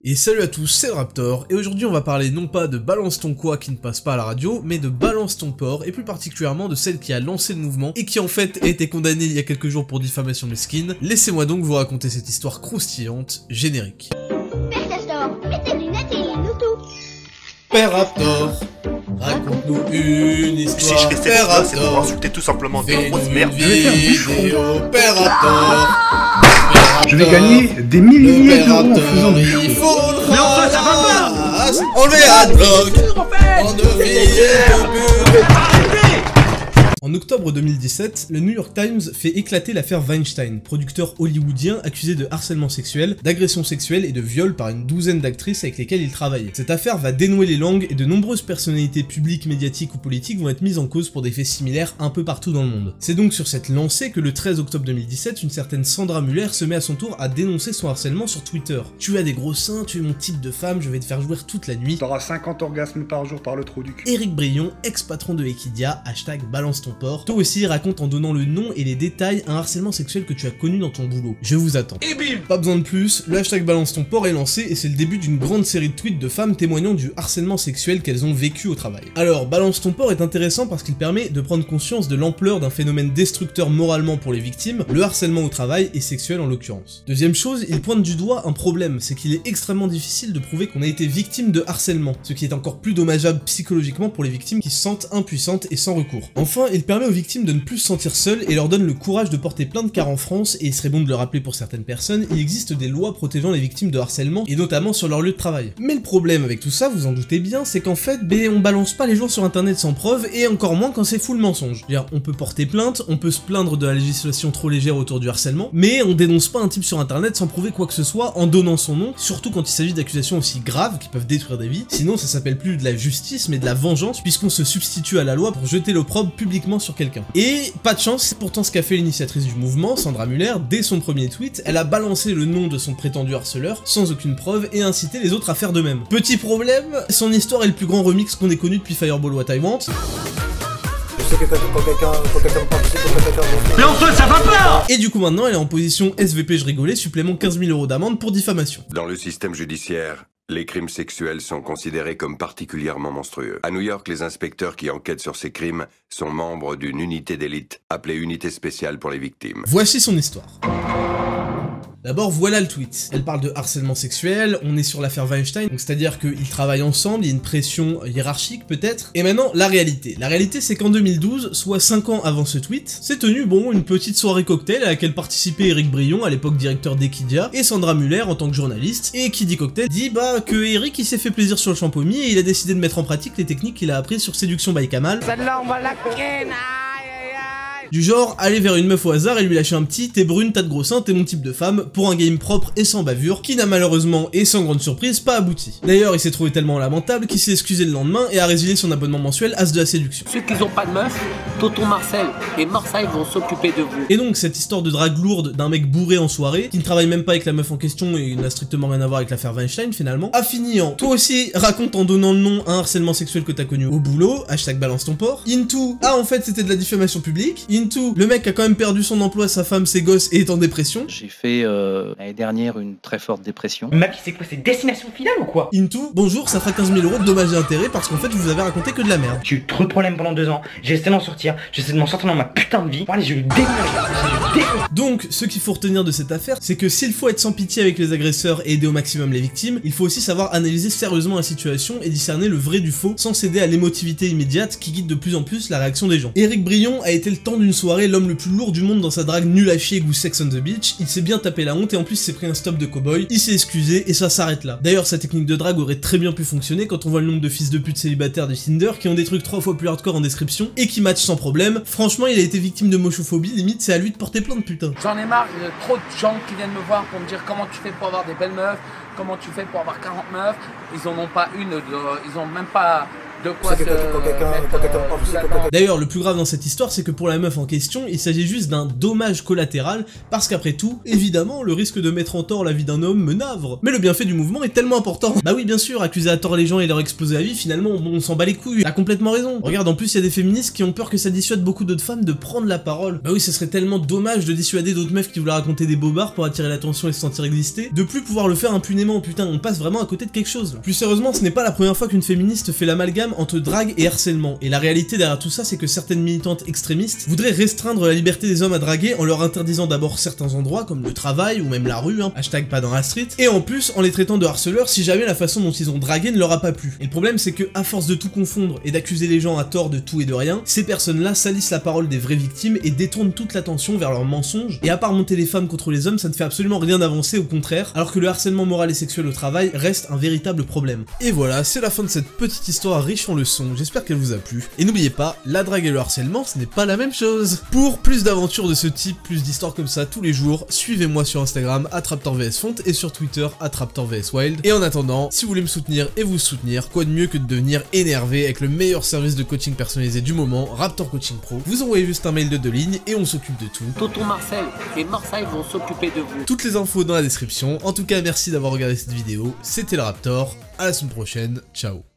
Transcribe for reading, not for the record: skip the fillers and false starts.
Et salut à tous, c'est Raptor, et aujourd'hui on va parler non pas de Balance ton quoi qui ne passe pas à la radio, mais de Balance ton porc, et plus particulièrement de celle qui a lancé le mouvement, et qui en fait a été condamnée il y a quelques jours pour diffamation mesquine. Laissez-moi donc vous raconter cette histoire croustillante, générique. Père Castor, mets tes lunettes et lis-nous tout. Père Raptor, raconte-nous une histoire. Si je fais cette voix, c'est pour insulter tout simplement des grosses merdes. Vidéo, Père Raptor. Je vais gagner des milliers d'euros en faisant du show. Mais enfin, ça va pas. Enlevez Adblock. En En octobre 2017, le New York Times fait éclater l'affaire Weinstein, producteur hollywoodien accusé de harcèlement sexuel, d'agression sexuelle et de viol par une douzaine d'actrices avec lesquelles il travaillait. Cette affaire va dénouer les langues et de nombreuses personnalités publiques, médiatiques ou politiques vont être mises en cause pour des faits similaires un peu partout dans le monde. C'est donc sur cette lancée que le 13 octobre 2017, une certaine Sandra Muller se met à son tour à dénoncer son harcèlement sur Twitter. Tu as des gros seins, tu es mon type de femme, je vais te faire jouir toute la nuit. T'auras 50 orgasmes par jour par le trou du cul. Éric Brion, ex-patron de Equidia, hashtag balance ton porc, toi aussi raconte en donnant le nom et les détails un harcèlement sexuel que tu as connu dans ton boulot. Je vous attends. Et bim! Pas besoin de plus, le hashtag balance ton porc est lancé et c'est le début d'une grande série de tweets de femmes témoignant du harcèlement sexuel qu'elles ont vécu au travail. Alors, balance ton porc est intéressant parce qu'il permet de prendre conscience de l'ampleur d'un phénomène destructeur moralement pour les victimes, le harcèlement au travail et sexuel en l'occurrence. Deuxième chose, il pointe du doigt un problème, c'est qu'il est extrêmement difficile de prouver qu'on a été victime de harcèlement, ce qui est encore plus dommageable psychologiquement pour les victimes qui se sentent impuissantes et sans recours. Enfin, il permet aux victimes de ne plus se sentir seules et leur donne le courage de porter plainte car en France, et il serait bon de le rappeler pour certaines personnes, il existe des lois protégeant les victimes de harcèlement et notamment sur leur lieu de travail. Mais le problème avec tout ça, vous en doutez bien, c'est qu'en fait, on balance pas les gens sur internet sans preuve et encore moins quand c'est full mensonge. C'est-à-dire, on peut porter plainte, on peut se plaindre de la législation trop légère autour du harcèlement, mais on dénonce pas un type sur internet sans prouver quoi que ce soit en donnant son nom, surtout quand il s'agit d'accusations aussi graves qui peuvent détruire des vies. Sinon, ça s'appelle plus de la justice mais de la vengeance puisqu'on se substitue à la loi pour jeter l'opprobre publiquement sur quelqu'un. Et pas de chance, c'est pourtant ce qu'a fait l'initiatrice du mouvement, Sandra Muller, dès son premier tweet, elle a balancé le nom de son prétendu harceleur, sans aucune preuve, et incité les autres à faire de même. Petit problème, son histoire est le plus grand remix qu'on ait connu depuis Fireball What I Want. Mais enfin, ça va pas! Et du coup maintenant, elle est en position SVP je rigolais, supplément 15 000 € d'amende pour diffamation. Dans le système judiciaire, les crimes sexuels sont considérés comme particulièrement monstrueux. À New York, les inspecteurs qui enquêtent sur ces crimes sont membres d'une unité d'élite, appelée Unité spéciale pour les victimes. Voici son histoire. D'abord, voilà le tweet. Elle parle de harcèlement sexuel, on est sur l'affaire Weinstein, donc c'est-à-dire qu'ils travaillent ensemble, il y a une pression hiérarchique peut-être. Et maintenant, la réalité. La réalité, c'est qu'en 2012, soit 5 ans avant ce tweet, s'est tenue, une petite soirée cocktail à laquelle participait Éric Brion, à l'époque directeur d'Equidia, et Sandra Muller en tant que journaliste. Et qui dit cocktail dit que Éric il s'est fait plaisir sur le champomis et il a décidé de mettre en pratique les techniques qu'il a apprises sur Séduction by Kamal. Celle-là, on va la ken. Du genre, aller vers une meuf au hasard et lui lâcher un petit « t'es brune, t'as de gros seins, t'es mon type de femme » pour un game propre et sans bavure, qui n'a malheureusement, et sans grande surprise, pas abouti. D'ailleurs, il s'est trouvé tellement lamentable qu'il s'est excusé le lendemain et a résilié son abonnement mensuel As de la séduction. Ceux qui n'ont pas de meuf, Tonton Marcel et Marseille vont s'occuper de vous. Et donc, cette histoire de drague lourde d'un mec bourré en soirée, qui ne travaille même pas avec la meuf en question et n'a strictement rien à voir avec l'affaire Weinstein finalement, a fini en « toi aussi, raconte en donnant le nom à un harcèlement sexuel que t'as connu au boulot, hashtag balance ton porc », into « ah en fait c'était de la diffamation publique », into « le mec a quand même perdu son emploi, sa femme, ses gosses et est en dépression ». J'ai fait l'année dernière une très forte dépression. Ma vie, c'est quoi? C'est destination finale ou quoi? Into « bonjour, ça fera 15 000 € de dommages et intérêts parce qu'en fait vous avez raconté que de la merde ». J'ai eu trop de problèmes pendant 2 ans, j'ai essayé d'en sortir, j'essaie de m'en sortir dans ma putain de vie. Bon allez, j'ai eu des Donc, ce qu'il faut retenir de cette affaire, c'est que s'il faut être sans pitié avec les agresseurs et aider au maximum les victimes, il faut aussi savoir analyser sérieusement la situation et discerner le vrai du faux, sans céder à l'émotivité immédiate qui guide de plus en plus la réaction des gens. Éric Brion a été le temps d'une soirée l'homme le plus lourd du monde dans sa drague nulle à chier goût Sex on the Beach, il s'est bien tapé la honte et en plus il s'est pris un stop de cowboy, il s'est excusé et ça s'arrête là. D'ailleurs, sa technique de drague aurait très bien pu fonctionner quand on voit le nombre de fils de pute célibataires de Tinder qui ont des trucs 3 fois plus hardcore en description et qui matchent sans problème. Franchement, il a été victime de mochophobie, limite c'est à lui de porter plainte putain. J'en ai marre, il y a trop de gens qui viennent me voir pour me dire comment tu fais pour avoir des belles meufs, comment tu fais pour avoir 40 meufs. Ils en ont pas une, ils ont même pas De quoi D'ailleurs, le plus grave dans cette histoire, c'est que pour la meuf en question, il s'agit juste d'un dommage collatéral, parce qu'après tout, évidemment, le risque de mettre en tort la vie d'un homme me navre. Mais le bienfait du mouvement est tellement important. Bah oui, bien sûr, accuser à tort les gens et leur exploser la vie, finalement, on s'en bat les couilles. Elle a complètement raison. Regarde, en plus, il y a des féministes qui ont peur que ça dissuade beaucoup d'autres femmes de prendre la parole. Bah oui, ce serait tellement dommage de dissuader d'autres meufs qui voulaient raconter des bobards pour attirer l'attention et se sentir exister, de plus pouvoir le faire impunément. Putain, on passe vraiment à côté de quelque chose là. Plus sérieusement, ce n'est pas la première fois qu'une féministe fait l'amalgame entre drague et harcèlement. Et la réalité derrière tout ça, c'est que certaines militantes extrémistes voudraient restreindre la liberté des hommes à draguer en leur interdisant d'abord certains endroits, comme le travail ou même la rue, hein, hashtag pas dans la street, et en plus en les traitant de harceleurs si jamais la façon dont ils ont dragué ne leur a pas plu. Et le problème, c'est que à force de tout confondre et d'accuser les gens à tort de tout et de rien, ces personnes-là salissent la parole des vraies victimes et détournent toute l'attention vers leurs mensonges. Et à part monter les femmes contre les hommes, ça ne fait absolument rien d'avancer, au contraire, alors que le harcèlement moral et sexuel au travail reste un véritable problème. Et voilà, c'est la fin de cette petite histoire riche en leçons, j'espère qu'elle vous a plu. Et n'oubliez pas, la drague et le harcèlement, ce n'est pas la même chose. Pour plus d'aventures de ce type, plus d'histoires comme ça tous les jours, suivez-moi sur Instagram @raptorvsfont et sur Twitter @raptorvswild. Et en attendant, si vous voulez me soutenir et vous soutenir, quoi de mieux que de devenir énervé avec le meilleur service de coaching personnalisé du moment, Raptor Coaching Pro. Vous envoyez juste un mail de 2 lignes et on s'occupe de tout. Tonton Marcel et Marseille vont s'occuper de vous. Toutes les infos dans la description. En tout cas, merci d'avoir regardé cette vidéo. C'était le Raptor. À la semaine prochaine. Ciao.